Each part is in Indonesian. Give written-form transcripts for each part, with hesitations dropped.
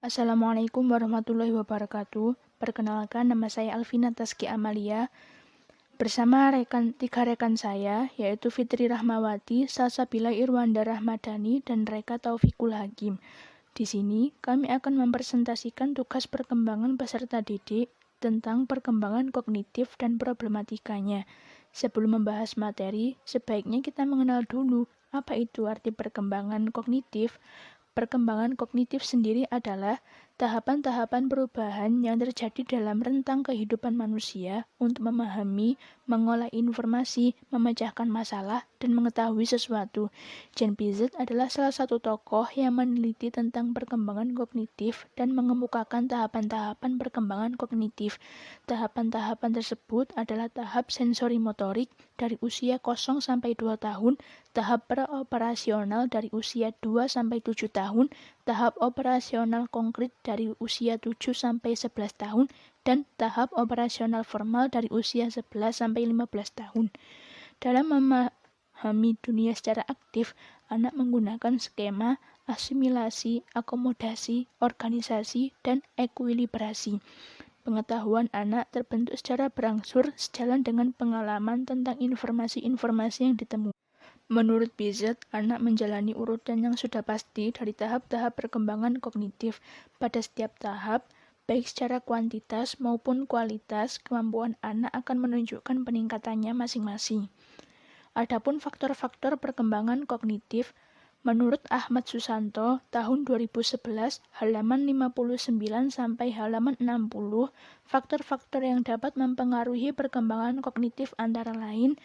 Assalamualaikum warahmatullahi wabarakatuh. Perkenalkan, nama saya Alvina Taski Amalia. Bersama tiga rekan saya, yaitu Fitri Rahmawati, Salsabila Irwanda Rahmadani, dan Reka Taufikul Hakim. Di sini, kami akan mempresentasikan tugas perkembangan peserta didik tentang perkembangan kognitif dan problematikanya. Sebelum membahas materi, sebaiknya kita mengenal dulu apa itu arti perkembangan kognitif. Perkembangan kognitif sendiri adalah tahapan-tahapan perubahan yang terjadi dalam rentang kehidupan manusia untuk memahami, mengolah informasi, memecahkan masalah, dan mengetahui sesuatu. Jean Piaget adalah salah satu tokoh yang meneliti tentang perkembangan kognitif dan mengemukakan tahapan-tahapan perkembangan kognitif. Tahapan-tahapan tersebut adalah tahap sensori motorik dari usia 0 sampai 2 tahun, tahap preoperasional dari usia 2 sampai 7 tahun, tahap operasional konkret dari usia 7 sampai 11 tahun, dan tahap operasional formal dari usia 11 sampai 15 tahun. Dalam memahami dunia secara aktif, anak menggunakan skema asimilasi, akomodasi, organisasi, dan ekuilibrasi. Pengetahuan anak terbentuk secara berangsur sejalan dengan pengalaman tentang informasi-informasi yang ditemui. Menurut Piaget, anak menjalani urutan yang sudah pasti dari tahap-tahap perkembangan kognitif. Pada setiap tahap, baik secara kuantitas maupun kualitas, kemampuan anak akan menunjukkan peningkatannya masing-masing. Adapun faktor-faktor perkembangan kognitif, menurut Ahmad Susanto, tahun 2011, halaman 59 sampai halaman 60, faktor-faktor yang dapat mempengaruhi perkembangan kognitif antara lain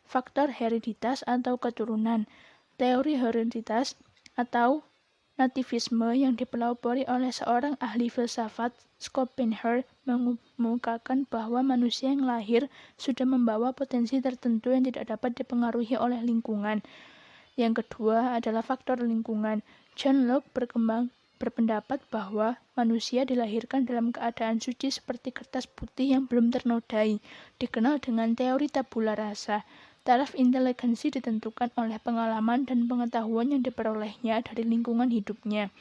faktor hereditas atau keturunan. Teori hereditas atau nativisme yang dipelopori oleh seorang ahli filsafat, Schopenhauer, mengemukakan bahwa manusia yang lahir sudah membawa potensi tertentu yang tidak dapat dipengaruhi oleh lingkungan. Yang kedua adalah faktor lingkungan. John Locke berpendapat bahwa manusia dilahirkan dalam keadaan suci seperti kertas putih yang belum ternodai, dikenal dengan teori tabula rasa. Taraf inteligensi ditentukan oleh pengalaman dan pengetahuan yang diperolehnya dari lingkungan hidupnya.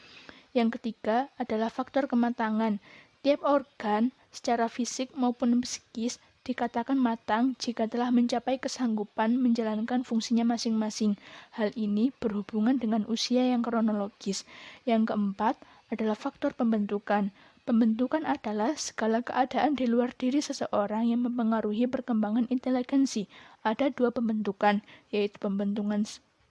Yang ketiga adalah faktor kematangan. Tiap organ, secara fisik maupun psikis, dikatakan matang jika telah mencapai kesanggupan menjalankan fungsinya masing-masing. Hal ini berhubungan dengan usia yang kronologis. Yang keempat adalah faktor pembentukan. Pembentukan adalah segala keadaan di luar diri seseorang yang mempengaruhi perkembangan inteligensi. Ada dua pembentukan, yaitu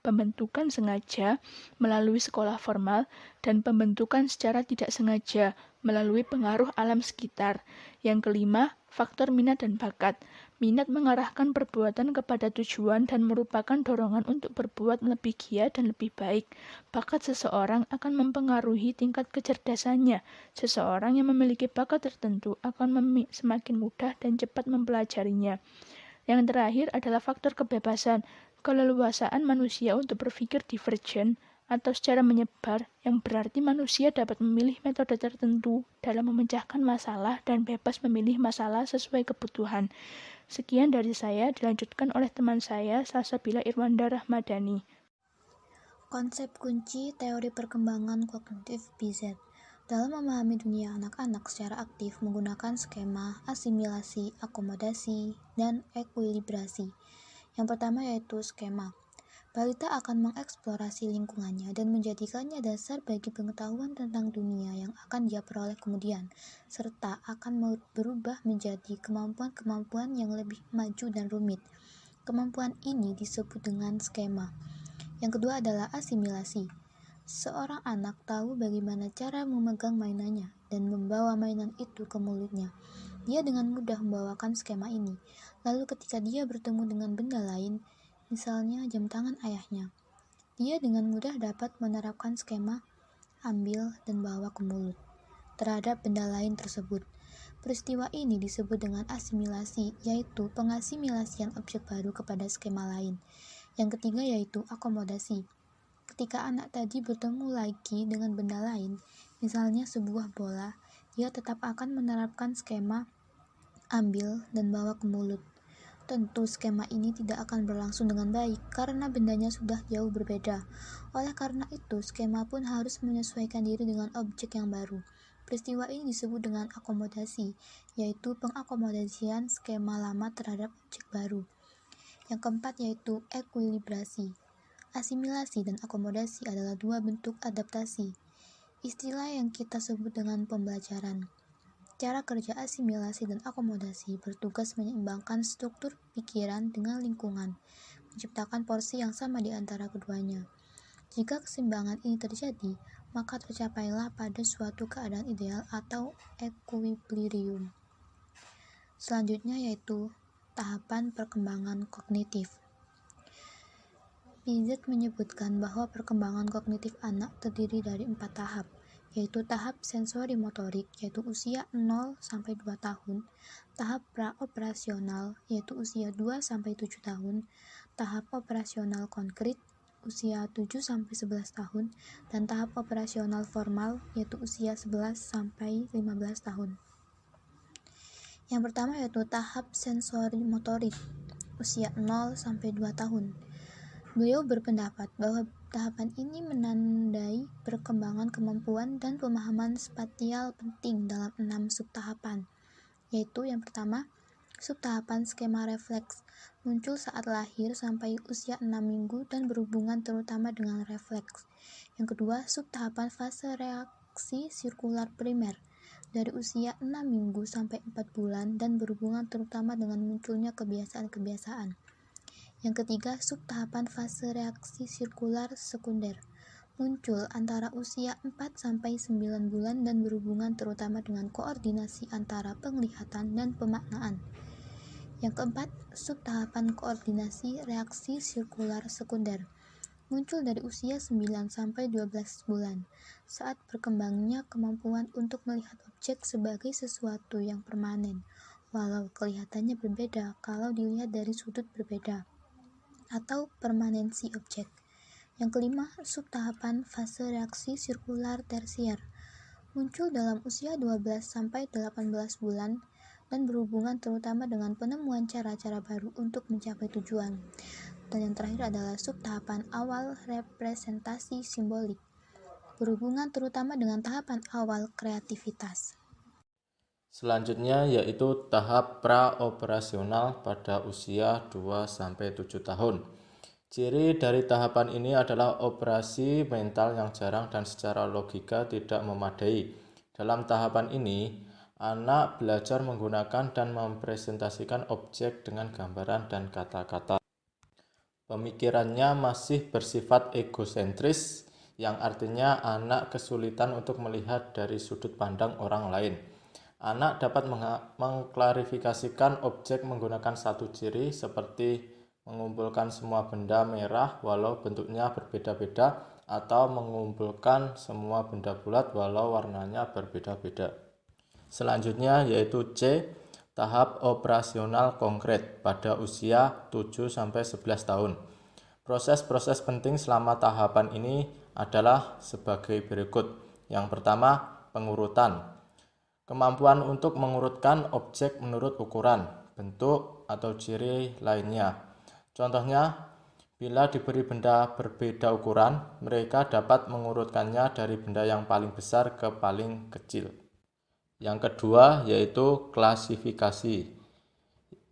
pembentukan sengaja melalui sekolah formal dan pembentukan secara tidak sengaja melalui pengaruh alam sekitar. Yang kelima, faktor minat dan bakat. Minat mengarahkan perbuatan kepada tujuan dan merupakan dorongan untuk berbuat lebih giat dan lebih baik. Bakat seseorang akan mempengaruhi tingkat kecerdasannya. Seseorang yang memiliki bakat tertentu akan semakin mudah dan cepat mempelajarinya. Yang terakhir adalah faktor kebebasan. Keleluasaan manusia untuk berpikir divergen atau secara menyebar, yang berarti manusia dapat memilih metode tertentu dalam memecahkan masalah dan bebas memilih masalah sesuai kebutuhan. Sekian dari saya, dilanjutkan oleh teman saya, Salsabila Irwanda Rahmadani. Konsep kunci teori perkembangan kognitif Piaget dalam memahami dunia anak-anak secara aktif menggunakan skema asimilasi, akomodasi, dan ekuilibrasi. Yang pertama yaitu skema. Balita akan mengeksplorasi lingkungannya dan menjadikannya dasar bagi pengetahuan tentang dunia yang akan dia peroleh kemudian, serta akan berubah menjadi kemampuan-kemampuan yang lebih maju dan rumit. Kemampuan ini disebut dengan skema. Yang kedua adalah asimilasi. Seorang anak tahu bagaimana cara memegang mainannya dan membawa mainan itu ke mulutnya. Dia dengan mudah membawakan skema ini. Lalu ketika dia bertemu dengan benda lain, misalnya jam tangan ayahnya, dia dengan mudah dapat menerapkan skema ambil dan bawa ke mulut terhadap benda lain tersebut. Peristiwa ini disebut dengan asimilasi, yaitu pengasimilasian objek baru kepada skema lain. Yang ketiga yaitu akomodasi. Ketika anak tadi bertemu lagi dengan benda lain, misalnya sebuah bola, dia tetap akan menerapkan skema ambil dan bawa ke mulut. Tentu skema ini tidak akan berlangsung dengan baik karena bendanya sudah jauh berbeda. Oleh karena itu, skema pun harus menyesuaikan diri dengan objek yang baru. Peristiwa ini disebut dengan akomodasi, yaitu pengakomodasian skema lama terhadap objek baru. Yang keempat yaitu ekuilibrasi. Asimilasi dan akomodasi adalah dua bentuk adaptasi, istilah yang kita sebut dengan pembelajaran. Cara kerja asimilasi dan akomodasi bertugas menyeimbangkan struktur pikiran dengan lingkungan, menciptakan porsi yang sama di antara keduanya. Jika keseimbangan ini terjadi, maka tercapailah pada suatu keadaan ideal atau equilibrium. Selanjutnya yaitu tahapan perkembangan kognitif. Piaget menyebutkan bahwa perkembangan kognitif anak terdiri dari 4 tahap, yaitu tahap sensori motorik, yaitu usia 0-2 tahun, tahap praoperasional, yaitu usia 2-7 tahun, tahap operasional konkret, usia 7-11 tahun, dan tahap operasional formal, yaitu usia 11-15 tahun. Yang pertama yaitu tahap sensori motorik, usia 0-2 tahun. Beliau berpendapat bahwa tahapan ini menandai perkembangan kemampuan dan pemahaman spasial penting dalam 6 subtahapan, yaitu yang pertama, subtahapan skema refleks, muncul saat lahir sampai usia 6 minggu dan berhubungan terutama dengan refleks. Yang kedua, subtahapan fase reaksi sirkular primer, dari usia 6 minggu sampai 4 bulan dan berhubungan terutama dengan munculnya kebiasaan-kebiasaan. Yang ketiga, subtahapan fase reaksi sirkular sekunder, muncul antara usia 4-9 bulan dan berhubungan terutama dengan koordinasi antara penglihatan dan pemaknaan. Yang keempat, subtahapan koordinasi reaksi sirkular sekunder, muncul dari usia 9-12 bulan, saat berkembangnya kemampuan untuk melihat objek sebagai sesuatu yang permanen, walau kelihatannya berbeda kalau dilihat dari sudut berbeda, atau permanensi objek. Yang kelima, subtahapan fase reaksi sirkular tersier, muncul dalam usia 12-18 bulan dan berhubungan terutama dengan penemuan cara-cara baru untuk mencapai tujuan. Dan yang terakhir adalah subtahapan awal representasi simbolik, berhubungan terutama dengan tahapan awal kreativitas. Selanjutnya yaitu tahap praoperasional pada usia 2-7 tahun. Ciri dari tahapan ini adalah operasi mental yang jarang dan secara logika tidak memadai. Dalam tahapan ini, anak belajar menggunakan dan mempresentasikan objek dengan gambaran dan kata-kata. Pemikirannya masih bersifat egosentris, yang artinya anak kesulitan untuk melihat dari sudut pandang orang lain. Anak dapat mengklarifikasikan objek menggunakan satu ciri seperti mengumpulkan semua benda merah walau bentuknya berbeda-beda atau mengumpulkan semua benda bulat walau warnanya berbeda-beda. Selanjutnya yaitu C, tahap operasional konkret pada usia 7-11 tahun. Proses-proses penting selama tahapan ini adalah sebagai berikut. Yang pertama, pengurutan. Kemampuan untuk mengurutkan objek menurut ukuran, bentuk, atau ciri lainnya. Contohnya, bila diberi benda berbeda ukuran, mereka dapat mengurutkannya dari benda yang paling besar ke paling kecil. Yang kedua yaitu klasifikasi,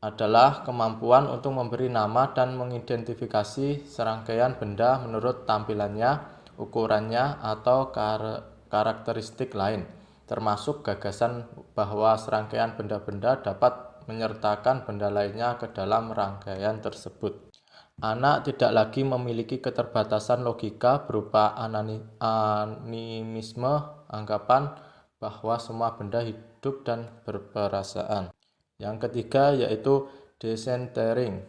adalah kemampuan untuk memberi nama dan mengidentifikasi serangkaian benda menurut tampilannya, ukurannya, atau karakteristik lain, termasuk gagasan bahwa serangkaian benda-benda dapat menyertakan benda lainnya ke dalam rangkaian tersebut. Anak tidak lagi memiliki keterbatasan logika berupa animisme, anggapan bahwa semua benda hidup dan berperasaan. Yang ketiga yaitu decentering,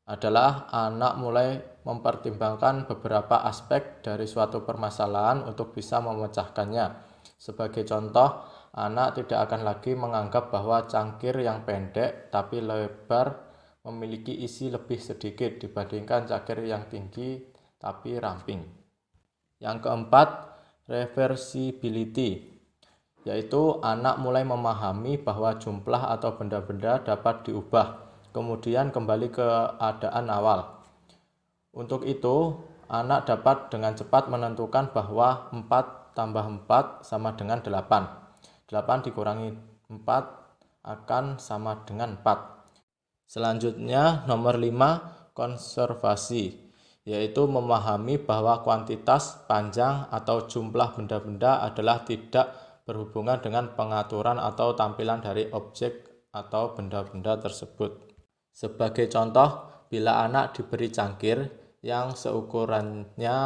adalah anak mulai mempertimbangkan beberapa aspek dari suatu permasalahan untuk bisa memecahkannya. Sebagai contoh, anak tidak akan lagi menganggap bahwa cangkir yang pendek tapi lebar memiliki isi lebih sedikit dibandingkan cangkir yang tinggi tapi ramping. Yang keempat, reversibility, yaitu anak mulai memahami bahwa jumlah atau benda-benda dapat diubah. kemudian kembali ke keadaan awal. Untuk itu, anak dapat dengan cepat menentukan bahwa 4 tambah 4 sama dengan 8. 8 dikurangi 4 akan sama dengan 4. Selanjutnya, nomor 5, konservasi, yaitu memahami bahwa kuantitas, panjang, atau jumlah benda-benda adalah tidak berhubungan dengan pengaturan atau tampilan dari objek atau benda-benda tersebut. Sebagai contoh, bila anak diberi cangkir yang seukurannya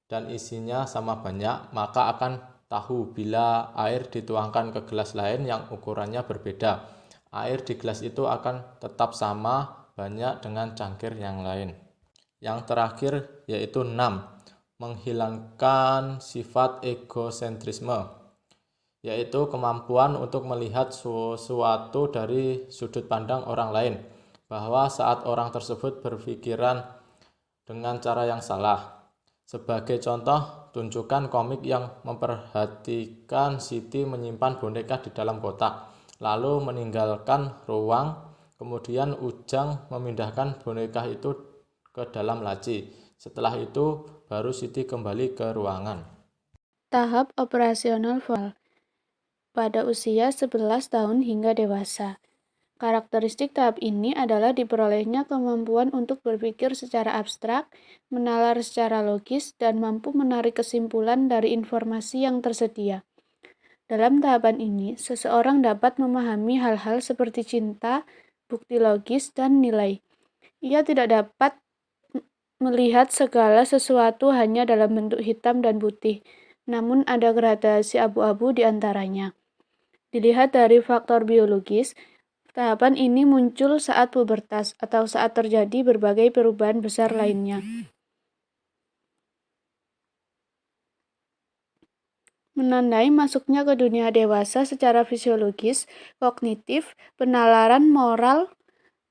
dan isinya sama banyak, maka akan tahu bila air dituangkan ke gelas lain yang ukurannya berbeda. Air di gelas itu akan tetap sama banyak dengan cangkir yang lain. Yang terakhir yaitu 6, menghilangkan sifat egosentrisme, yaitu kemampuan untuk melihat sesuatu dari sudut pandang orang lain, bahwa saat orang tersebut berpikiran dengan cara yang salah. Sebagai contoh, tunjukkan komik yang memperhatikan Siti menyimpan boneka di dalam kotak, lalu meninggalkan ruang, kemudian Ujang memindahkan boneka itu ke dalam laci. Setelah itu, baru Siti kembali ke ruangan. Tahap operasional vokal pada usia 11 tahun hingga dewasa. Karakteristik tahap ini adalah diperolehnya kemampuan untuk berpikir secara abstrak, menalar secara logis, dan mampu menarik kesimpulan dari informasi yang tersedia. Dalam tahapan ini, seseorang dapat memahami hal-hal seperti cinta, bukti logis, dan nilai. Ia tidak dapat melihat segala sesuatu hanya dalam bentuk hitam dan putih, namun ada gradasi abu-abu di antaranya. Dilihat dari faktor biologis, tahapan ini muncul saat pubertas atau saat terjadi berbagai perubahan besar lainnya. Menandai masuknya ke dunia dewasa secara fisiologis, kognitif, penalaran moral,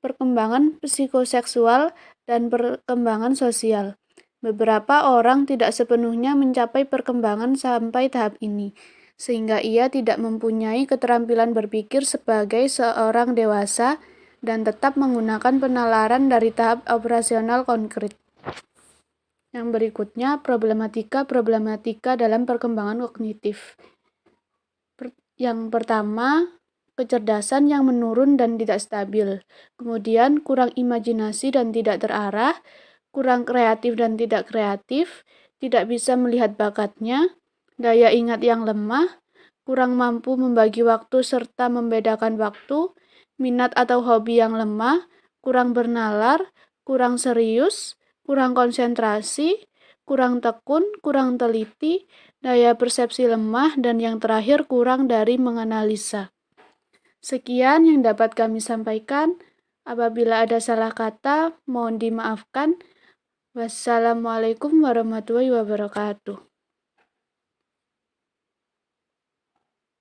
perkembangan psikoseksual, dan perkembangan sosial. Beberapa orang tidak sepenuhnya mencapai perkembangan sampai tahap ini, sehingga ia tidak mempunyai keterampilan berpikir sebagai seorang dewasa dan tetap menggunakan penalaran dari tahap operasional konkret. Yang berikutnya, problematika dalam perkembangan kognitif. Yang pertama, kecerdasan yang menurun dan tidak stabil. Kemudian, kurang imajinasi dan tidak terarah, kurang kreatif dan tidak kreatif, tidak bisa melihat bakatnya, daya ingat yang lemah, kurang mampu membagi waktu serta membedakan waktu, minat atau hobi yang lemah, kurang bernalar, kurang serius, kurang konsentrasi, kurang tekun, kurang teliti, daya persepsi lemah, dan yang terakhir kurang dari menganalisa. Sekian yang dapat kami sampaikan. Apabila ada salah kata, mohon dimaafkan. Wassalamualaikum warahmatullahi wabarakatuh.